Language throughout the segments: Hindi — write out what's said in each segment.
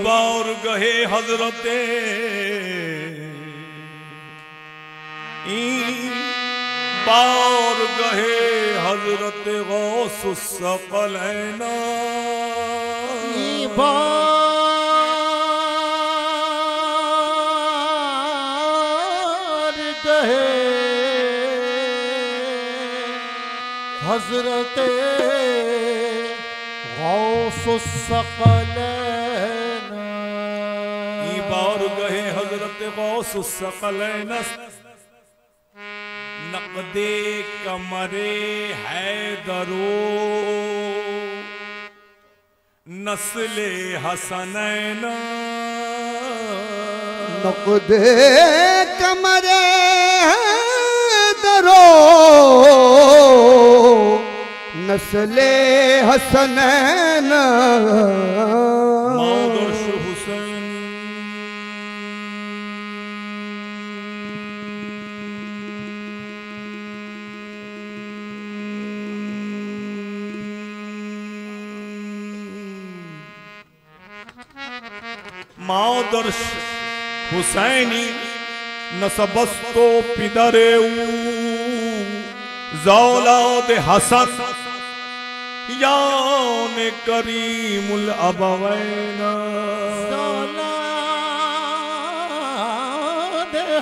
बार गहे हजरते बार गहे हजरत गौस सकलैना बार गहे हजरत गौस सकलैना बार गहे हजरत गौस सकलैना नक़दे कमरे हैदरो नस्ले हसनैना नक़दे कमरे हैदरो नस्ले हसनैना मौदर्श हुसैन मादर्श हुसैनी नसबस्तो पिदरेऊ ज़ौलाद हसन यान करीमुल अबवैना ज़ौलाद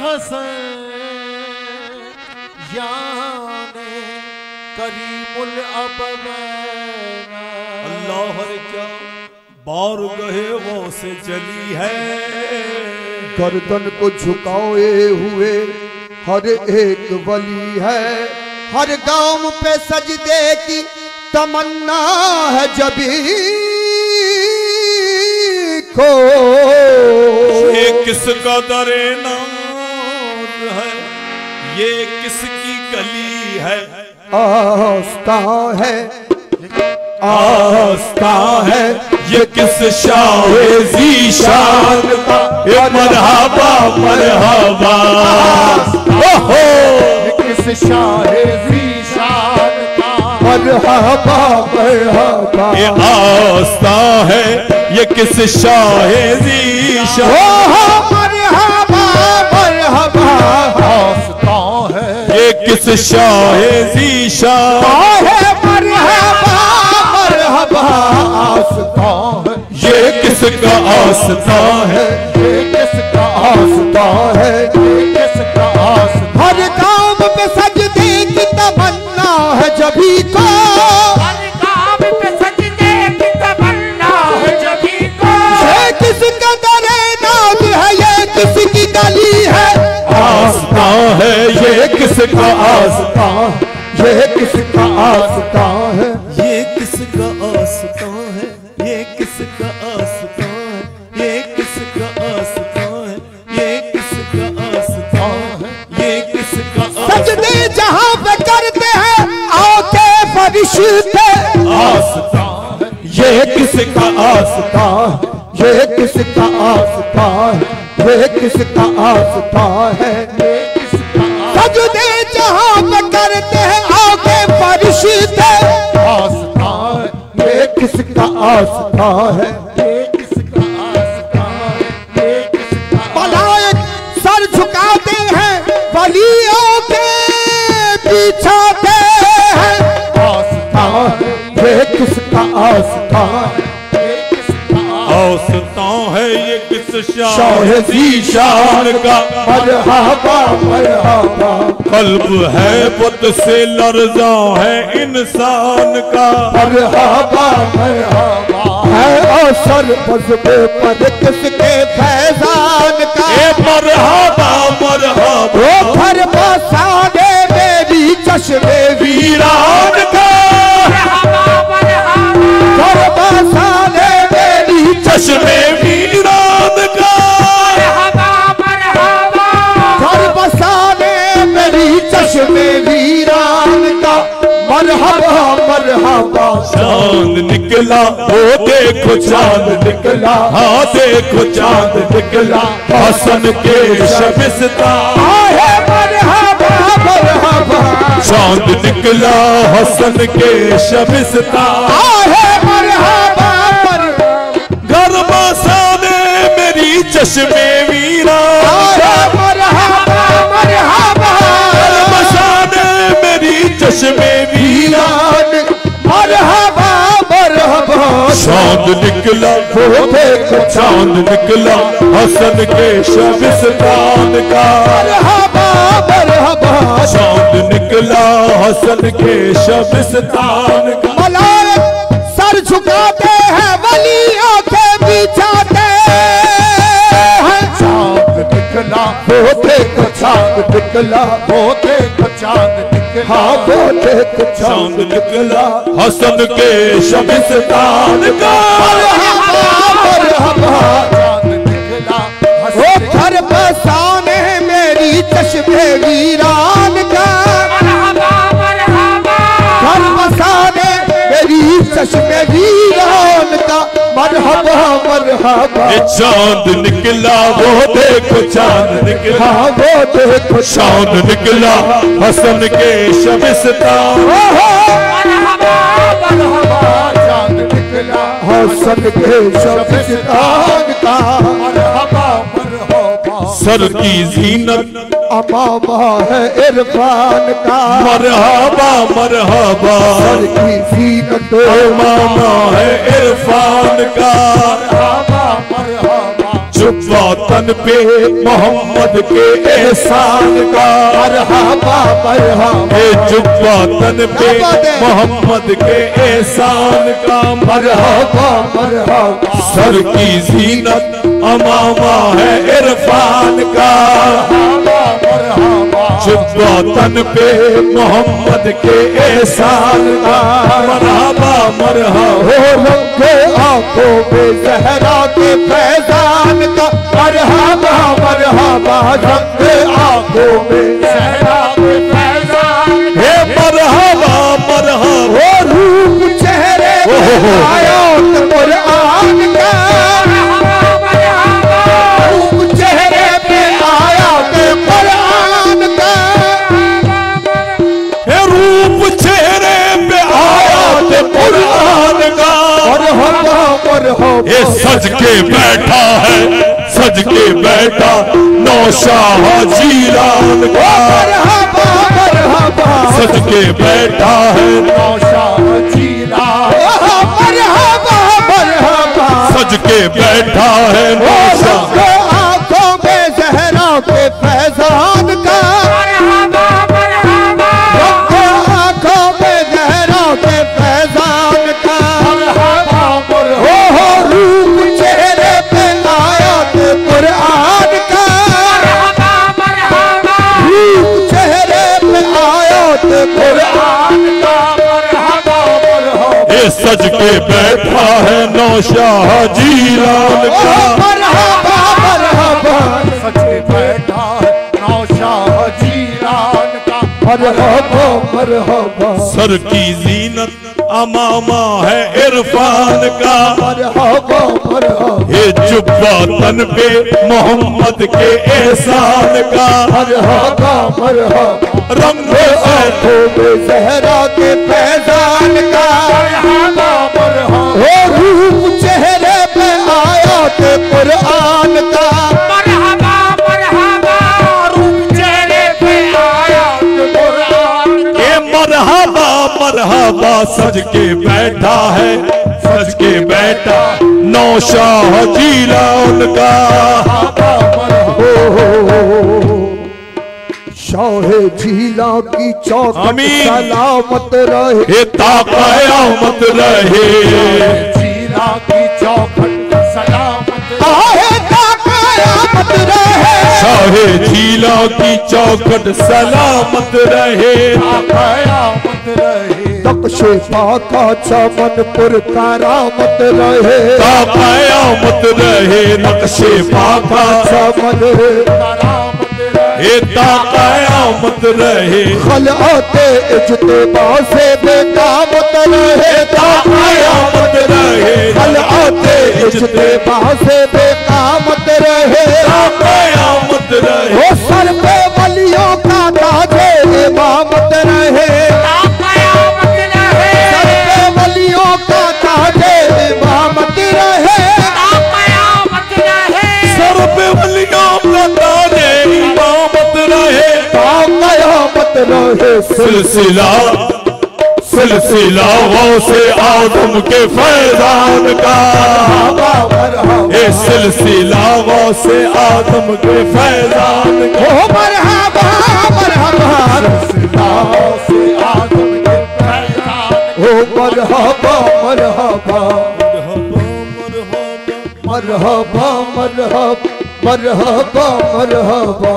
हसन यान करीमुल अबवैना अल्लाह रजा बार गहे वो से जली है गर्दन को झुकाए हुए हर एक वली है हर गांव पे सजदे की तमन्ना है जबी को ये किसका दरे नाज है ये किसकी गली है आस्था है आस्था है ये किस शाहे ज़ीशान का ये मरहबा मरहबा ओहो ये किस शाहे ज़ीशान का मरहबा मरहबा ये आस्था है ये किस शाहे ज़ीशान मरहबा मरहबा आस्था है ये किस शाहे ज़ीशान आस्था है ये किसका आस्था है ये किसका आस्था है ये किसका आस्था हर काम पे सजदे की तमन्ना है जभी को हर काम पे सजदे की तमन्ना है जभी को ये किसका दरे नाज है ये किसकी गली है आस्था है ये किसका आस्था ये किसका आस्था है ये किसका आस्था है ये किसका आस्था है ये किसका आस्था है ये किसका आस्था है ये किसका सजदे जहां पे करते हैं आके फरिश्ते आस्था है ये किसका आस्था ये किसका आस्था ये किसका आस्था है सजदे जहां पे करते हैं आके फरिश्ते आस्था है ये किसका आस्था है ये किसका आस्था है ये किसका मलाइक सर झुकाते हैं वलियों के पीछाते हैं आस्था है ये किसका आस्था ये किसका आस्था है ये किस शाह शाहे ज़ीशान का मरहबा मरहबा कल्ब है बुत से लर्जा है इंसान का मरहबा मरहबा है असर बज़्बे पर किसके फैजान का ये मरहबा मरहबा वो घर बसाने मेरी चश्मे वीरान का घर बसाने मेरी चश्मे वीरान का घर बसाने मेरी चश्मे वीरान का मरहबा मरहबा चांद निकला वो देखो चांद निकला हाँ देखो चांद निकला हसन के शबिस्ता आहे मरहबा हसन के शबिस्तान आहे मरहबा घर बसाने मेरी चश्मे वीरान आहे मरहबा मरहबा घर बसाने मेरी चश्मे वीरान मरहबा मरहबा चांद निकला वो देखो चांद निकला हसन के शबिस्तान का मरहबा मरहबा चांद निकला हसन के शबिस्तान का मलाइक सर झुकाते हैं वलियों के बिछाते हैं चांद निकला वो देखो चांद निकला वो देखो चांद निकला हाँ वो देखो चांद निकला हसन के शबिस्तान का मरहबा मरहबा चांद निकला वो घर बसाने मेरी चश्मे वीरान का घर बसाने मेरी चश्मे वीरान का मरहबा मरहबा ये चांद निकला वो देखो चांद निकला हाँ वो देखो चांद निकला हसन के शबिस्तान चांद निकला हसन के शबिस्तान का मरहबा मरहबा सर की जीनत अमामा है इरफान का मरहबा मरहबा सर की जीनत मामा है इरफान का मरहबा मरहबा जुब्बा तन पे मोहम्मद के एहसान का मरहबा मरहबा ये जुब्बा तन पे मोहम्मद के एहसान का मरहबा मरहबा सर की जीनत अमामा है इरफान का जुब्बा तन पे मोहम्मद के एहसान का मरहबा मरहबा हो रंगे आंखों में जहरा के फैजान का मरहबा मरहबा रंगे आंखों में सहरा के फैजान हे मरहबा मरहबा हो रूप चेहरे पे आयात कुरान का रूप चेहरे पे आयात कुरान का हे रूप चेहरे पे आयात कुरान का मरहबा मरहबा ये सज के बैठा है सज के बैठा नौशाह जीलान का मरहबा मरहबा सज के बैठा है नौशाह जीला मरहबा मरहबा सज के बैठा है नौशाह आंखों में जहरा के फैजान का आंखों में जहरा के फैजान का हो रूप चेहरे पे आयात कुरान का रूप चेहरे पे आयात कुरान ये सज के बैठा है नौशाह जीलान का मरहबा मरहबा सच के बैठा है नौशाह जीलान का मरहबा मरहबा सर की जीनत अमामा है इरफान का मरहबा मरहबा ये जुब्बा तन पे मोहम्मद के एहसान का मरहबा मरहबा रंग आंखों में जहरा के फैजान का हो रूप चेहरे पे आयात कुरान का ये मरहबा मरहबा सज के बैठा है सज के बैठा नौशाह जीलान का शाहे झीला की चौखट आमीन। सलामत रहे ये ताक़यामत रहे जीला की चौखट सलामत आहे का कयामत रहे शाहे झीला की चौखट सलामत रहे कयामत रहे नक्शे पाका चमनपुर करामत रहे ताक़यामत रहे नक्शे पाका चमन करामत रहे ये ताक़यामत रहे खलआते इज्तिमा से बेकामत रहे ताक़यामत रहे खलआते इज्तिमा से बेकामत रहे ताक़यामत रहे वो सर पे वलियों का ताजे इमामत रहे अलियों का ताजे इमामत रहे, कयामत रहे। सिलसिला सिलसिला गौसे आदम के फैजान का, ये सिलसिला गौसे आदम के फैजान का। मरहबा मरहबा सिलसिला गौसे आदम के फैजान, ओ मरहबा मरहबा मरहबा मरहबा मरहबा मरहबा।